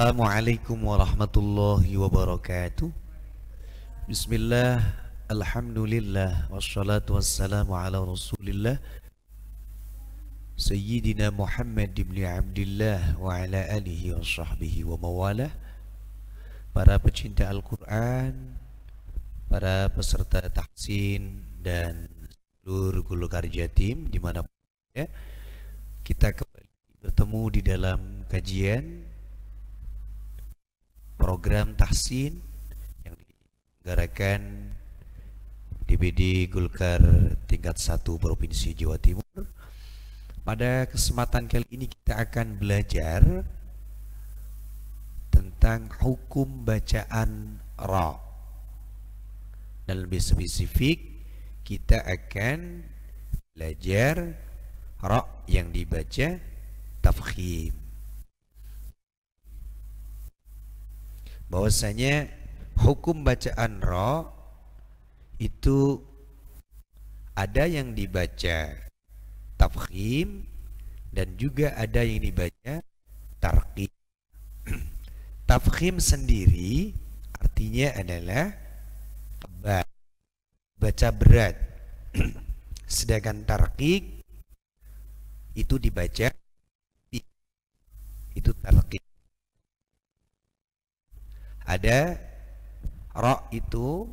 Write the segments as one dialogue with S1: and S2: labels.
S1: Assalamualaikum warahmatullahi wabarakatuh. Bismillah, alhamdulillah, wassalatu wassalamu ala rasulillah Sayyidina Muhammad ibn Abdillah wa ala alihi wa sahbihi wa mawalah. Para pecinta Al-Quran, para peserta tahsin dan seluruh golongan Jatim dimanapun ya, kita kembali bertemu di dalam kajian program tahsin yang diselenggarakan DPD Golkar tingkat 1 Provinsi Jawa Timur. Pada kesempatan kali ini kita akan belajar tentang hukum bacaan ra. Dan lebih spesifik kita akan belajar ra yang dibaca tafkhim. Bahwasanya hukum bacaan ra itu ada yang dibaca tafkhim dan juga ada yang dibaca tarqiq. Tafkhim sendiri artinya adalah tebal, baca berat. Sedangkan tarqiq itu dibaca itu tarqiq. Ada ra itu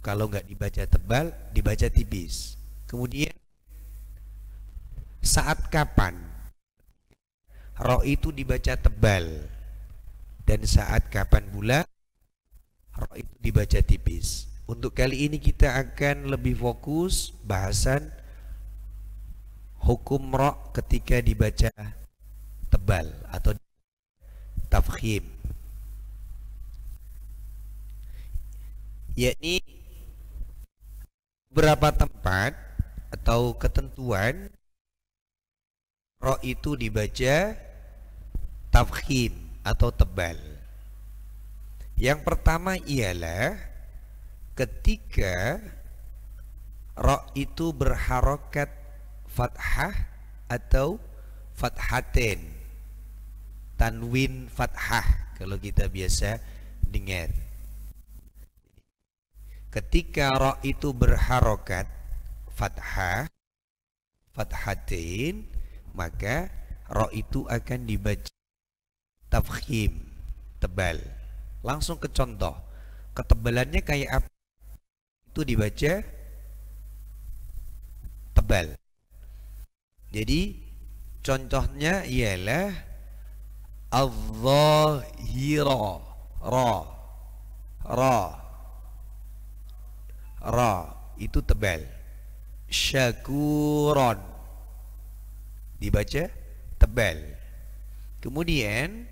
S1: kalau nggak dibaca tebal, dibaca tipis. Kemudian saat kapan ra itu dibaca tebal dan saat kapan pula ra itu dibaca tipis. Untuk kali ini kita akan lebih fokus bahasan hukum ra ketika dibaca tebal atau tafkhim, yakni beberapa tempat atau ketentuan ra itu dibaca tafkhim atau tebal. Yang pertama ialah ketika ra itu berharokat fathah atau fathaten, tanwin fathah kalau kita biasa dengar. Ketika ra itu berharokat fathah, fathatin, maka ra itu akan dibaca tafkhim, tebal. Langsung ke contoh. Ketebalannya kayak apa? Itu dibaca tebal. Jadi contohnya ialah al-zahira, ra itu tebal. Syakuron dibaca tebal. Kemudian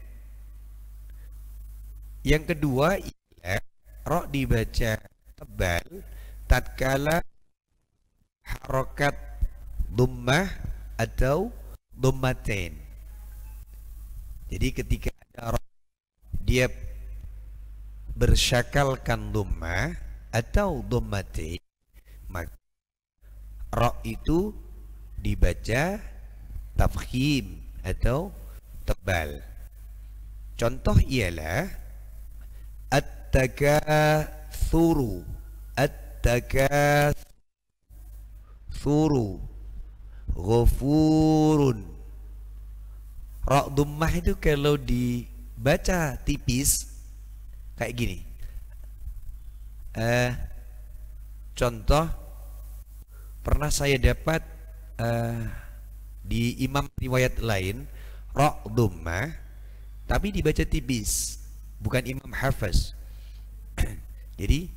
S1: yang kedua ialah ra dibaca tebal tatkala harokat dhammah atau dhammatain. Jadi ketika ada ra dia bersyakalkan dhammah atau dhammatain, maka ra itu dibaca tafkhim atau tebal. Contoh ialah at-takatsuru, at-takatsuru, ghafurun. Ra dhammah itu kalau dibaca tipis kayak gini. Contoh pernah saya dapat di imam riwayat lain ra dhammah tapi dibaca tipis, bukan imam hafaz. Jadi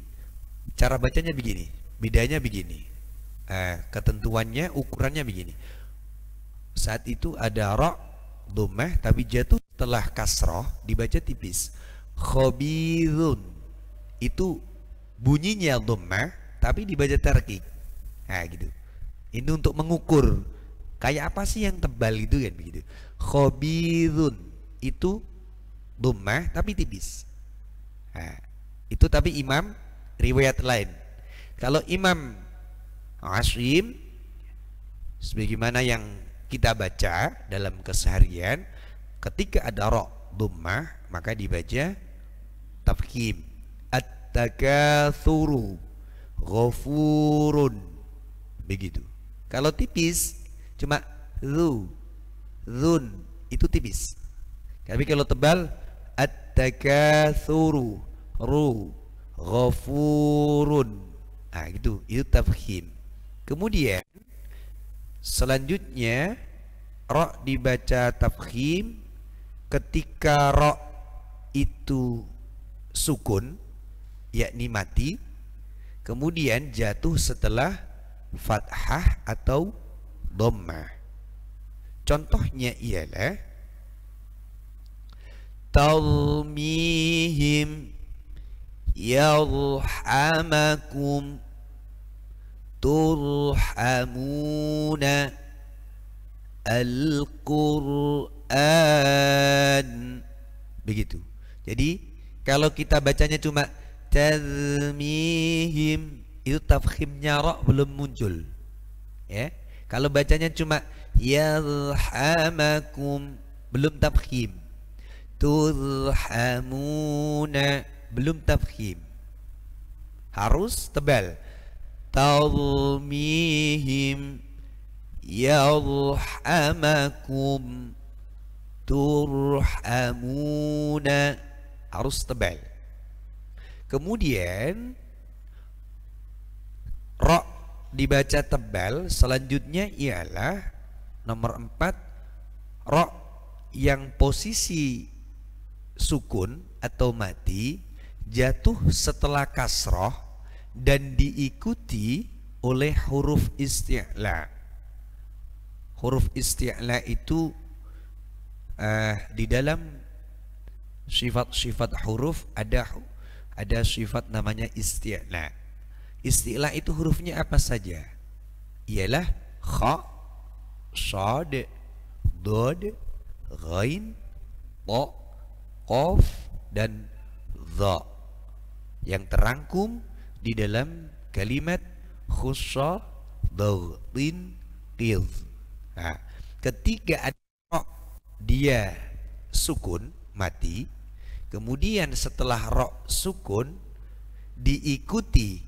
S1: cara bacanya begini, bedanya begini, ketentuannya, ukurannya begini. Saat itu ada ra dhammah tapi jatuh setelah kasrah dibaca tipis. Khabirun itu bunyinya dhammah tapi dibaca tarqiq. Nah gitu. Ini untuk mengukur kayak apa sih yang tebal itu kan begitu. Khabirun itu dhammah tapi tipis. Nah, itu tapi imam riwayat lain. Kalau imam Asim sebagaimana yang kita baca dalam keseharian, ketika ada ra dhammah maka dibaca tafkhim. At-takatsuru ghafurun, begitu. Kalau tipis cuma dzun itu tipis. Tapi kalau tebal at-takatsuru ghafurun, nah gitu, itu tafkhim. Kemudian selanjutnya ra dibaca tafkhim ketika ra itu sukun, yakni mati, kemudian jatuh setelah fathah atau dhammah. Contohnya ialah talmihim yarhamakum turhamuna al-Qur'an, begitu. Jadi kalau kita bacanya cuma tazmihim, itu tafkhimnya ra belum muncul, ya. Kalau bacanya cuma yarhamakum, belum tafkhim. Turhamuna, belum tafkhim. Harus tebal. Talmihim yarhamakum turhamuna, harus tebal. Kemudian ra dibaca tebal. Selanjutnya ialah nomor 4, ra yang posisi sukun atau mati jatuh setelah kasroh dan diikuti oleh huruf isti'la. Huruf isti'la itu di dalam sifat-sifat huruf ada sifat namanya isti'la. Isti'la itu hurufnya apa saja? Ialah kha, shad, dod, ghain, ta, qaf dan dha, yang terangkum di dalam kalimat khussa daghin qidh. Nah, ketika ada dia sukun mati, kemudian setelah ra sukun diikuti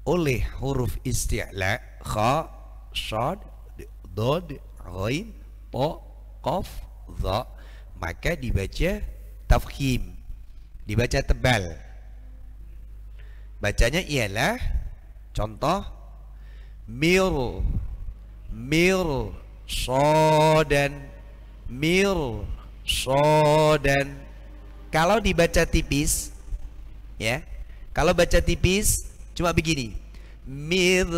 S1: oleh huruf isti'la kha, shad, dod, ghain, ta, qaf, dha, maka dibaca tafkhim, dibaca tebal. Bacanya ialah contoh mir sodan, mir sodan. Kalau dibaca tipis, ya, kalau baca tipis cuma begini, mir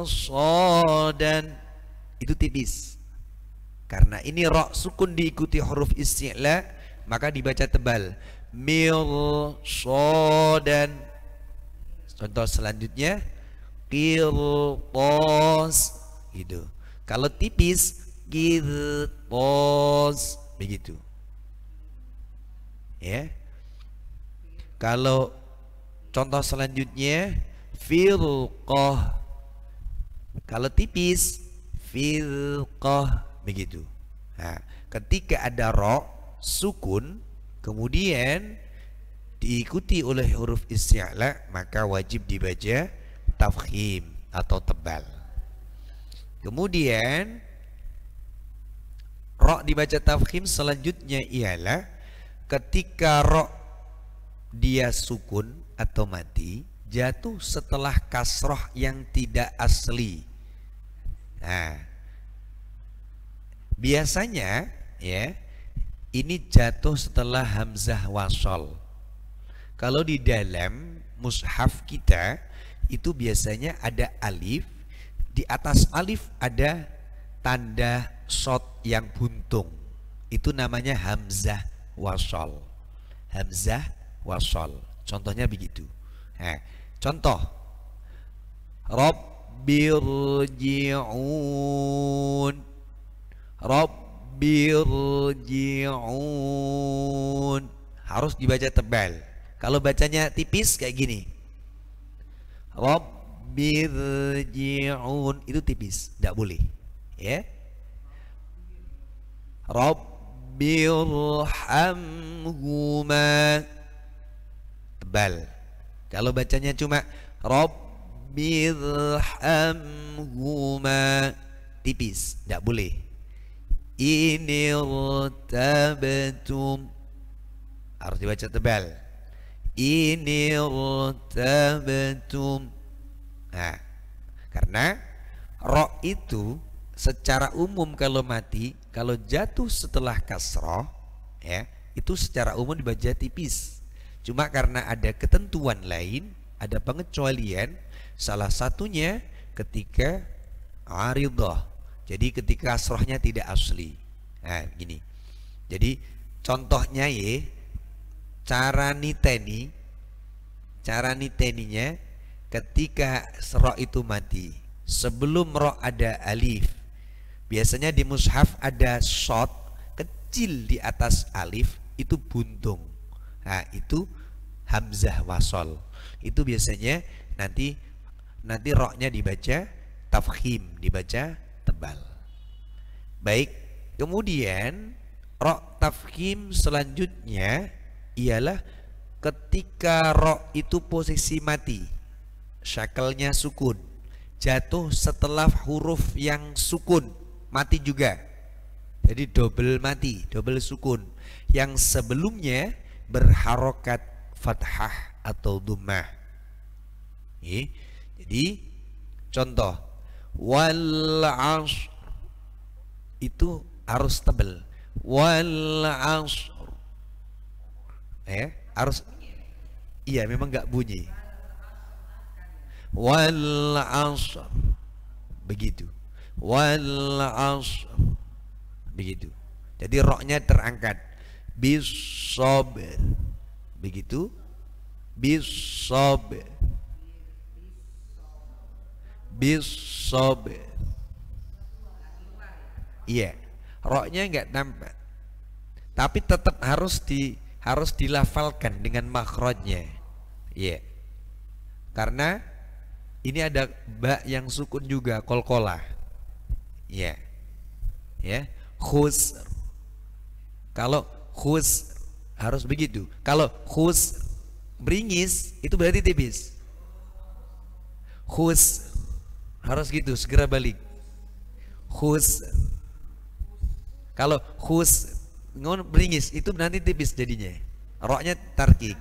S1: sodan, itu tipis. Karena ini ra sukun diikuti huruf isti'la, maka dibaca tebal, mir sodan. Contoh selanjutnya qirtas, gitu. Kalau tipis qirtas, begitu, ya. Kalau contoh selanjutnya firqah, kalau tipis firqah, begitu. Nah, ketika ada ra sukun kemudian diikuti oleh huruf isti'la, maka wajib dibaca tafkhim atau tebal. Kemudian ra dibaca tafkhim selanjutnya ialah ketika ra dia sukun atau mati jatuh setelah kasroh yang tidak asli. Nah, biasanya ya ini jatuh setelah hamzah wasol. Kalau di dalam mushaf kita itu biasanya ada alif, di atas alif ada tanda shad yang buntung, itu namanya hamzah wasol. Hamzah wasol, contohnya begitu. Nah, contoh Rabbirji'un, Rabbirji'un, harus dibaca tebal. Kalau bacanya tipis kayak gini, Rabbirji'un, itu tipis, tidak boleh, ya. Rabbirji'un, Rabbirhamhuma, tebal. Kalau bacanya cuma Rabbirhamhuma, tipis, tidak boleh. Inirtabtum, harus dibaca tebal. Inirtabtum. Nah, karena ro itu secara umum kalau mati, kalau jatuh setelah kasroh, ya, itu secara umum dibaca tipis. Cuma karena ada ketentuan lain, ada pengecualian, salah satunya ketika aridah. Jadi ketika kasrohnya tidak asli. Nah, gini. Jadi contohnya ya, cara niteninya ketika ro itu mati. Sebelum ro ada alif. Biasanya di mushaf ada shot kecil di atas alif, itu buntung. Nah, itu hamzah wasol. Itu biasanya nanti ro-nya dibaca tafkhim, dibaca tebal. Baik, kemudian ro tafkhim selanjutnya ialah ketika ro itu posisi mati, syakalnya sukun, jatuh setelah huruf yang sukun, mati juga. Jadi double mati, double sukun. Yang sebelumnya berharokat fathah atau dhammah. Jadi contoh wal asr itu harus tebal. Wal asr, harus, iya memang nggak bunyi. Wal asr, begitu. Wal asr, begitu. Jadi roknya terangkat. Bis-sabr, begitu. Bis-sabr, bis-sabr. Iya, roknya nggak nampak, tapi tetap harus dilafalkan dengan makhrajnya. Iya, karena ini ada ba yang sukun juga, kolkolah. Iya, ya, khusr. Kalau khus harus begitu. Kalau khus beringis itu berarti tipis. Khus harus gitu, segera balik. Khus. Kalau khus beringis itu nanti tipis jadinya. Roknya tarkik.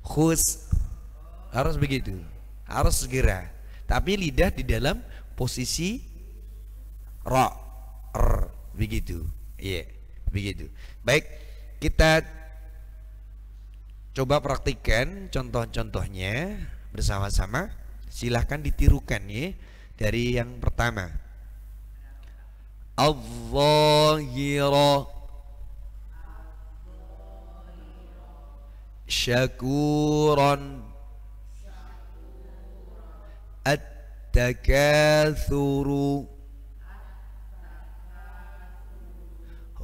S1: Khus harus begitu, harus segera. Tapi lidah di dalam posisi ro, begitu. Iya, begitu. Baik, kita coba praktikkan contoh-contohnya bersama-sama. Silahkan ditirukan ya. Dari yang pertama, Al-Zahira Syakuran At-Takathuru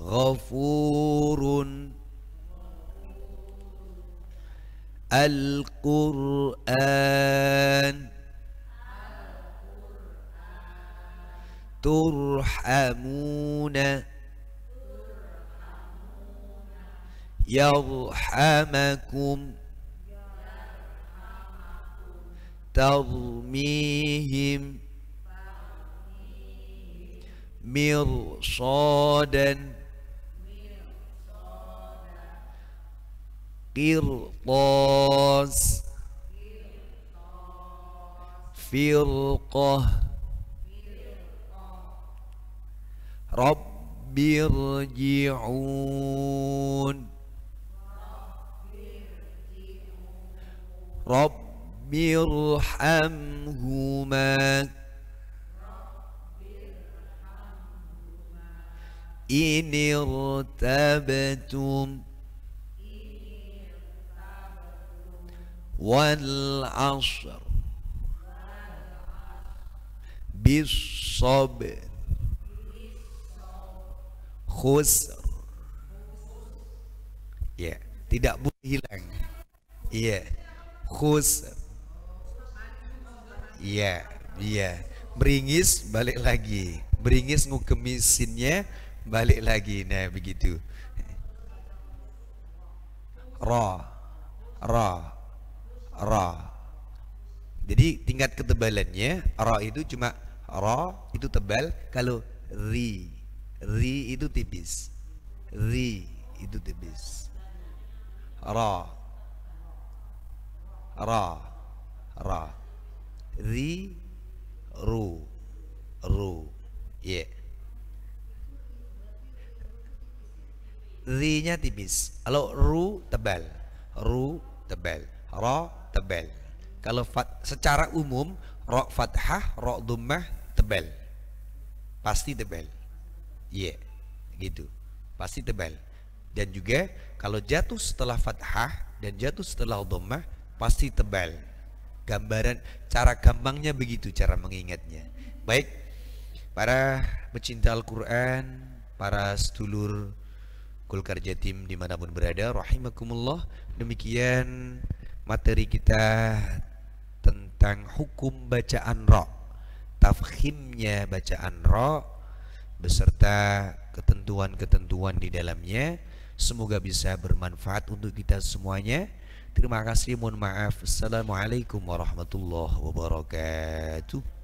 S1: Ghafurun Al-Qur'an Turhamuna Yarhamakum Tarmihim Mirsadan Qirtas Firqah Rabbirji'un Rabbirhamhuma Inirtabtum Wal asr Bis-sabr Khusr. Ya, tidak boleh hilang. Iya, khusr. Iya, iya. Beringis balik lagi. Beringis ngukemisinnya balik lagi. Nah, begitu. Ra, ra, ra. Jadi tingkat ketebalannya ra itu cuma ra itu tebal, kalau ri itu tipis. Ri itu tipis. Ra, ra, ra. Ri, ru, ru. Ya. Yeah. Ri-nya tipis. Kalau ru tebal. Ru tebal. Ra tebal. Kalau secara umum ra fathah, ra dhammah tebal. Pasti tebal. Iya, gitu. Pasti tebal. Dan juga kalau jatuh setelah fathah dan jatuh setelah dhammah pasti tebal. Gambaran cara gampangnya begitu cara mengingatnya. Baik, para pecinta Al-Qur'an, para sedulur Golkar Jatim dimanapun berada, rahimakumullah. Demikian materi kita tentang hukum bacaan ra, tafkhimnya bacaan ra beserta ketentuan-ketentuan di dalamnya. Semoga bisa bermanfaat untuk kita semuanya. Terima kasih, mohon maaf. Assalamualaikum warahmatullahi wabarakatuh.